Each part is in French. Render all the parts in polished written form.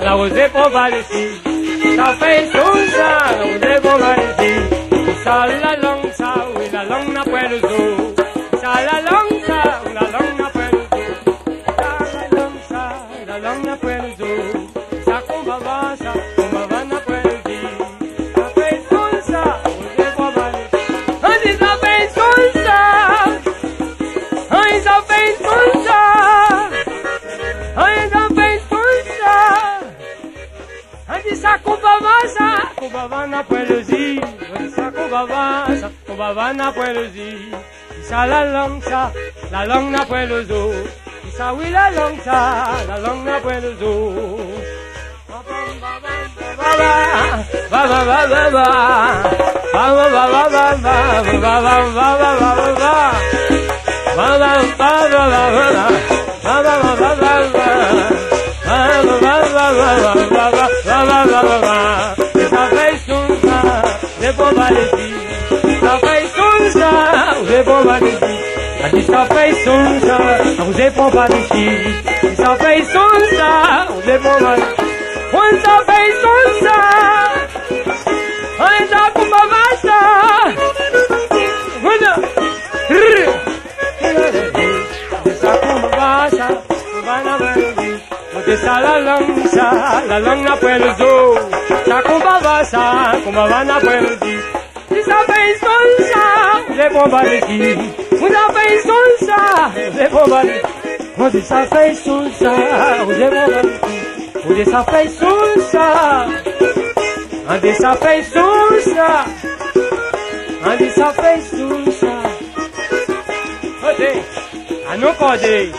La osé pour ici, ça fait tout ça, la osé pour ici. Ça la langue, ça, oui, la langue n'a pas le dos. Ça la langue, ça, la langue n'a pas le dos. Ça la langue, ça, la langue n'a pas le dos. Ça qu'on va voir, ça, qu'on va voir n'a pas le dos. Ça fait tout ça, osé pour ici. On dit ça fait tout ça, on dit ça fait tout ça, on dit ça fait tout ça. Sa kubaba na poelozi, sa kubaba na poelozi. Sa la langue na poelozo. Sa oui la langue na poelozo. Ça fait tout ça, les bons valets. Ça fait tout ça, les bons valets. Ça fait tout ça, les bons valets. Ça fait tout ça, les bons valets. Ça fait tout ça, on est à Kumabasa. Ça la langue n'a pas le dos. Ça kumbava n'a pas le dos. Si ça fait son ça, les bons valets. Vous avez son ça, les bons valets. On dit ça fait sous ça, on dit ça fait sous ça, on dit ça fait sous ça, on dit ça fait sous ça. Côté, à nos côtés.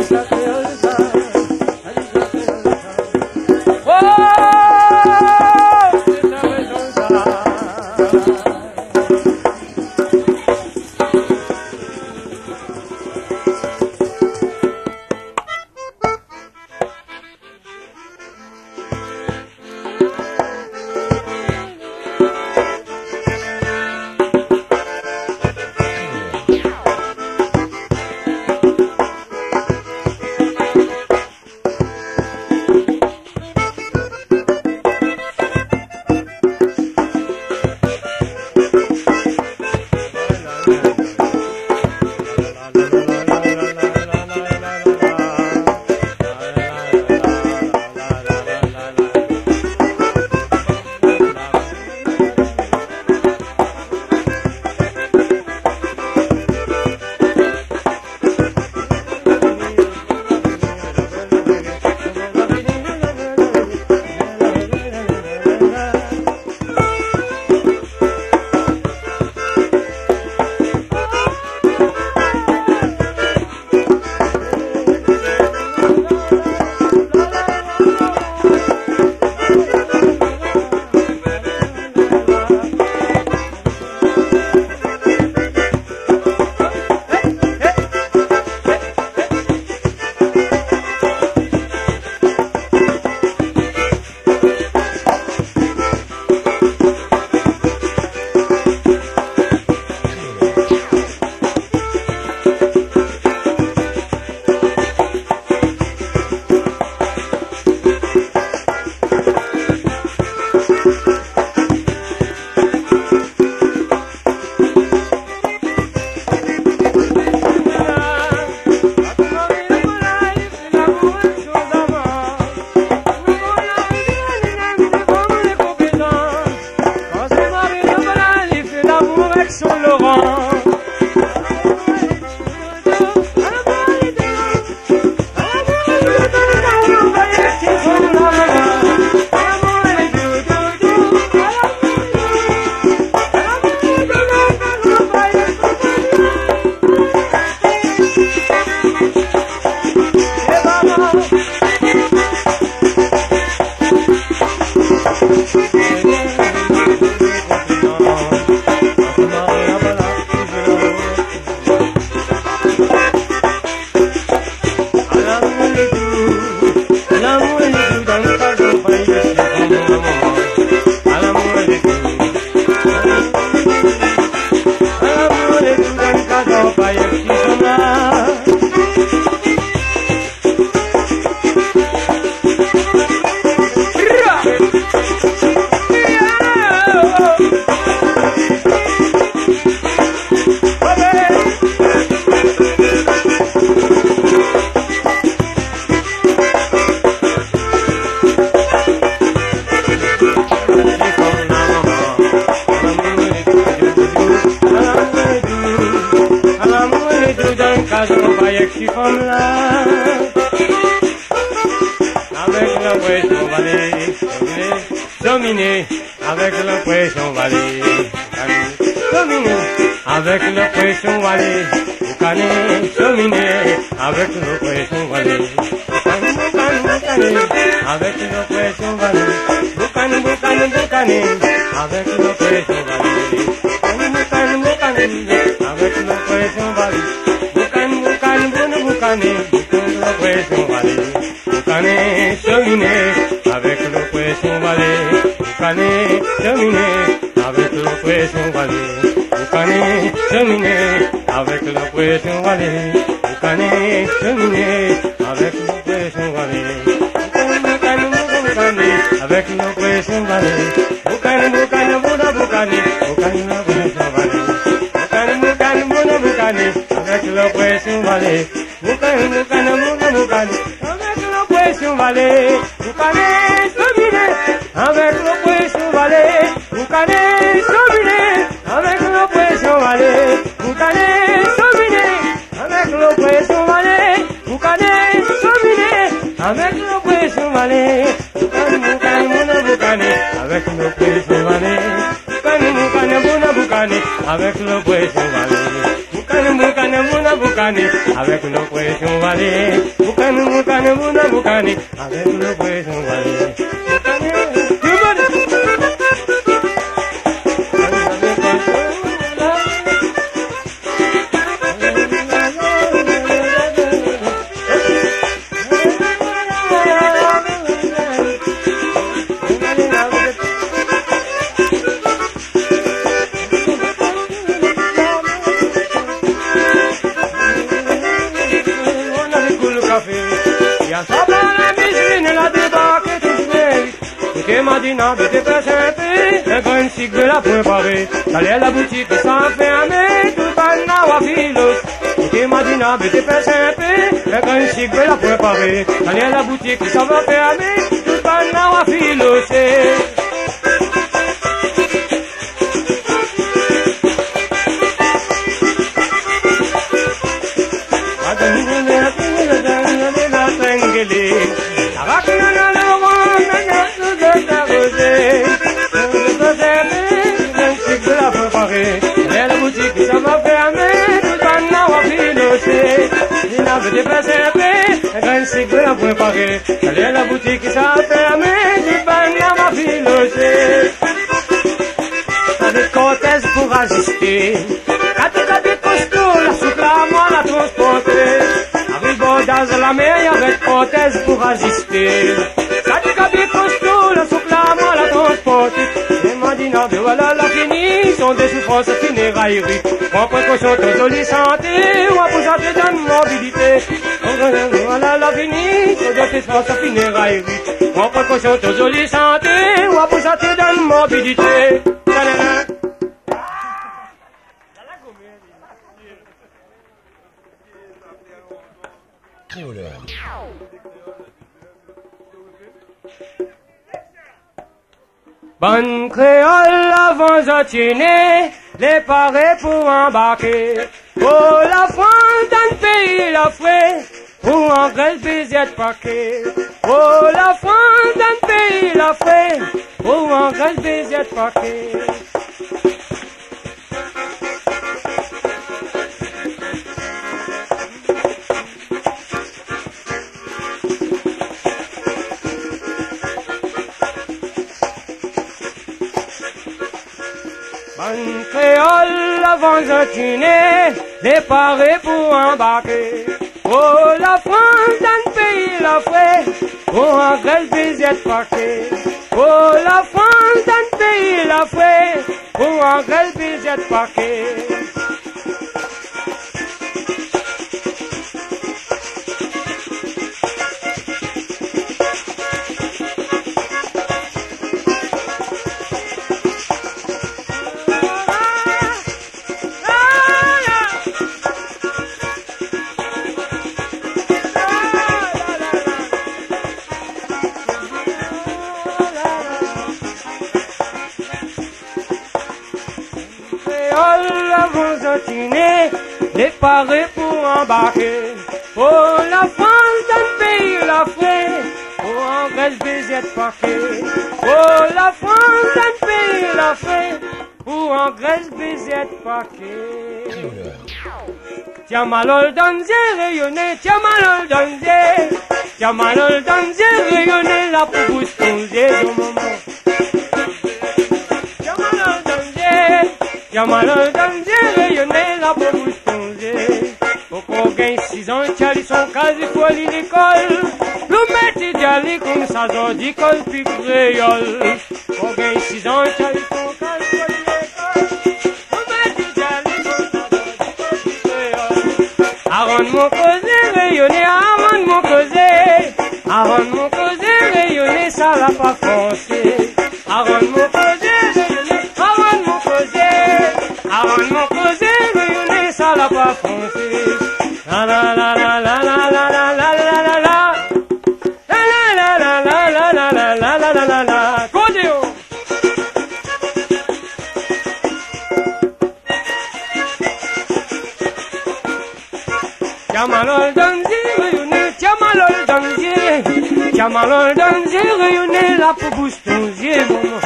Stop. petites femmes-là. Avec l'impression valer, dominer, avec l'impression valer, dominer, avec l'impression valer, boucaner, dominer, avec l'impression valer, avec l'impression valer, boucaner, boucaner, boucaner, avec l'impression valer, boucaner, boucaner, avec l'impression valer, boucaner, boucaner, boucaner, avec l'impression valer. Boucaner, cheminer, avec l'oppression valée. Boucaner, cheminer, avec l'oppression valée. Boucaner, cheminer, avec l'oppression valée. Boucaner, cheminer, avec l'oppression valée. Boucaner, boucaner, avec l'oppression valée. Boucaner, boucaner, bouda, boucaner, boucaner, l'oppression valée. Boucaner, boucaner, bouda, boucaner, avec l'oppression valée. Boucaner, boucaner, bouda, boucaner. L'oppression valée, boucaner, dominer, avec l'oppression valée, boucaner, dominer, avec l'oppression valée, boucaner, dominer, avec l'oppression valée, boucaner, dominer, avec l'oppression valée, boucaner, boucaner, boucaner, avec l'oppression valée, boucaner, boucaner, boucaner, avec l'oppression valée. Boucaner, boucaner, boucaner, avec l'oppression valée. Boucaner, boucaner, boucaner, avec l'oppression valée. Madina, bête présenté, le grand cycle de la préparé. D'aller à la boutique sans fermer, tout le temps à filos. Et Madina, bête présenté, le grand cycle de la préparé. D'aller à la boutique sans fermer, tout le temps à filos. Des préservés, un grand cycle à préparer. Allez à la boutique, ça a fermé, du banane à filocher. Avec cortège pour ajuster. Quatre habits costauds, la soupe à moi la transporter. Avec bordage à la mer, avec cortège pour ajuster. Quatre habits costauds, la soupe à moi la transporter. Et Madina, de voilà la fini, sont des souffrances funérailleries. En précaution, ton jolie santé, ou à vous entrer dans une mobilité. Voilà la fini, sont des souffrances funérailleries. En précaution, ton jolie santé, ou à vous entrer dans une mobilité. Bonne créole avant j'attiné, les parés pour embarquer. Oh la France dans le pays la fouet, pour en grèce baiser paquet. Oh la France dans le pays la fouet, pour en grèce baiser paquet. Bonne créole avant j'attiné, les parés pour embarquer. Oh la France dans le pays la fouet, pour en grèce baiser paquet. Oh la France dans le pays la fouet, pour en grèce baiser paquet. Les parés pour embarquer. Oh, la France d'un pays la fait, oh, en Grèce baiser de paquet. Oh, la France d'un pays la fait, oh, en Grèce baiser de paquet. Tiens malol danser rayonner, tiens malol danser, tiens malol danser rayonner la pour bouche posée au moment. Tiens malol danser, tiens malol danser rayonner la pour bouche posée. Pourquoi gagne 6 ans, tiens ils sont quasi pour aller l'école. Le métier d'aller comme ça dans l'école puis créole. Pourquoi gagne 6 ans, tiens ils sont quasi pour aller l'école. Le métier d'aller comme ça dans l'école puis créole. Avant mon causé rayonner, avant mon causé, avant mon causé rayonner, ça l'a pas forcé. Avant mon causé rayonner, avant mon causé, avant mon causé rayonner, ça l'a pas forcé. La la la la la la la la la la la la. La la la la la la la la la la la la. Codéo. Tiamalol danser rayonner, tiamalol danser, tiamalol danser rayonner la pour bouche ton yeux, maman.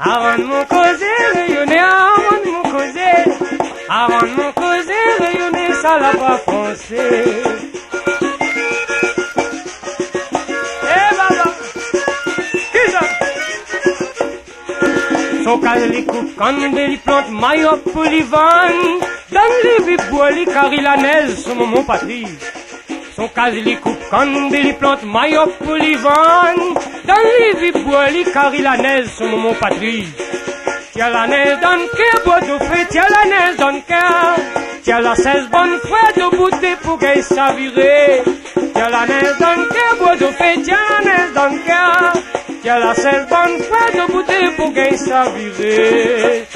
Avant mon causé rayonner, avant mon causé, avant mon causé rayonner, ça l'a pas foncé. Eh baba, qui ça? Son cas les coupe quand les plantes maillot pour les vendre, dans les vibois les car il a neige sur mon patrie. Son cas les coupe quand les plantes maillot pour les vendre, dans les vibois les car il a neige sur mon patrie. Tiens la neige dans le cœur, bois de feu, tiens la neige dans le cœur. Tiens la 16 bonnes fois de bouteille pour qu'elle s'avirer. Tiens la neige dans le cœur, bois de feu, tiens la neige dans le cœur. Tiens la 16 bonnes fois de bouteille pour qu'elle s'avirer.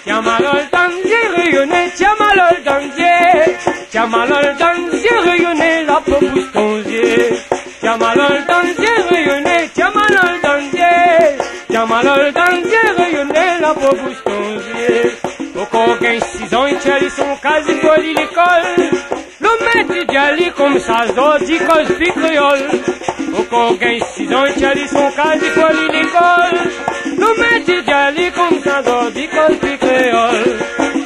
Tiamalol danser rayonner, tiamalol danser, tiamalol danser rayonner la pour bouche ton yeux. Tiamalol danser rayonner la peau bouche ton yeux. Tiamalol danser rayonner, tiamalol danser, tiamalol danser rayonner la peau bouche ton yeux. Au qu'on gagne 6 ans, ils sont quasi pour l'école. mettez Djali comme ça, Zodi, cause du créole. Au coquin, 6 ans, Djali, son cas, du folie l'école. Nous mettez Djali comme ça, Zodi, cause du créole.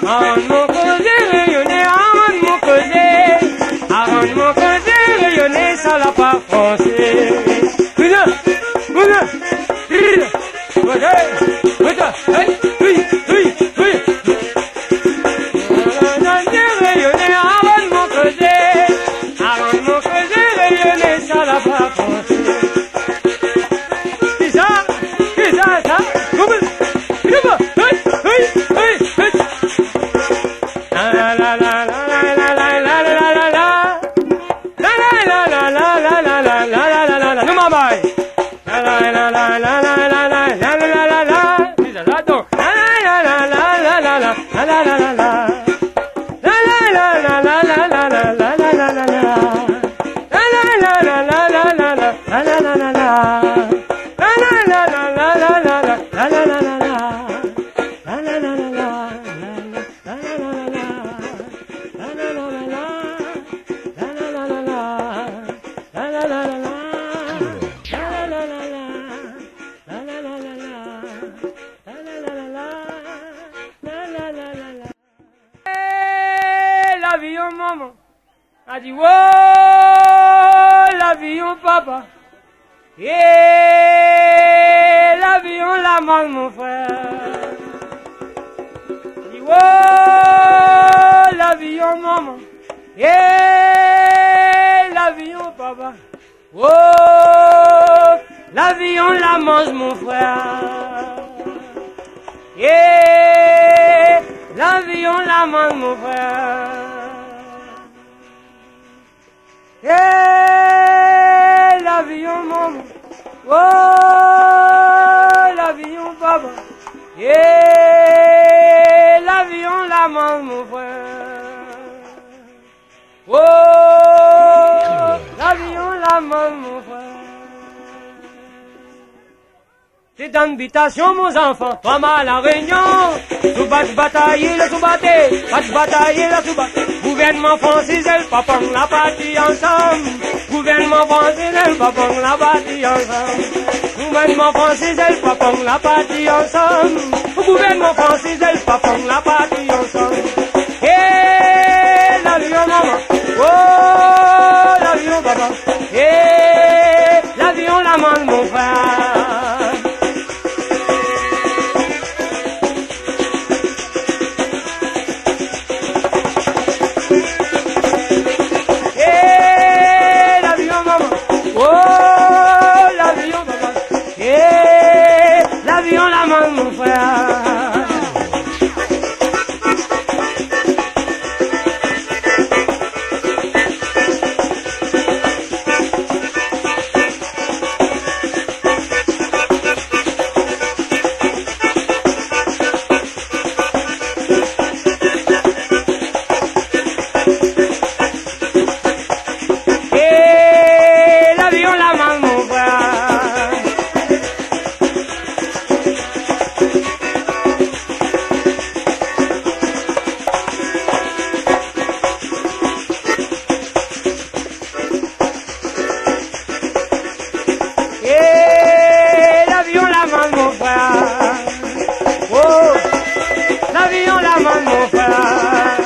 Arrête mon causé, rayonner, arrête mon causé. Arrête mon causé, rayonner, ça l'a pas français. L'avion maman a dit oh l'avion papa et l'avion la maman mon frère dit oh l'avion maman et l'avion papa oh l'avion la mange mon frère et l'avion la mange mon frère. Eh, l'avion maman, oh, l'avion papa, eh, l'avion la maman mon frère, oh, l'avion la maman mon frère. C'est dans l'habitation, mon enfant, toi mal à Réunion, tout batailler, le tout batailler, le tout batailler. Gouvernement français, le papa, la partie ensemble. Gouvernement français, le papa, la partie ensemble. Gouvernement français, le papa, la partie ensemble. Gouvernement français, le papa, la partie ensemble. Eh, l'avion maman, oh, l'avion papa, eh, l'avion la maman mon frère. Mon frère. Et l'avion la main mon frère.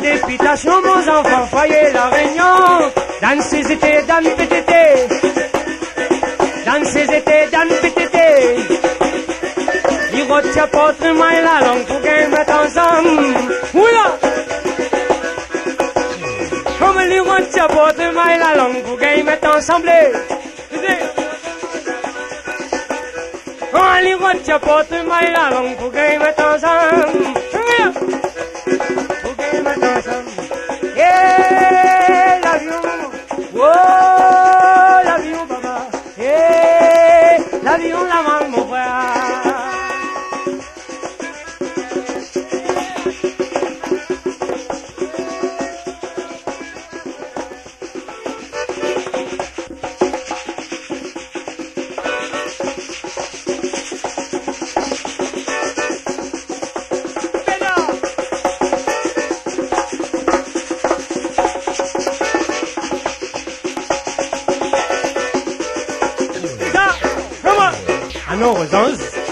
Députation, mon enfant, voyez la Réunion, dans ces étés, dans le PTT, dans ces étés, dans le PTT, ils retiennent pas très mal la langue pour qu'ils mettent ensemble. Oula! Comme ils retiennent pas très mal la langue pour qu'ils mettent ensemble. Quand ils retiennent pas très mal la langue pour qu'ils mettent ensemble. Eh, l'avion, oh, l'avion, papa, eh, l'avion, la maman, mon frère. nos anges.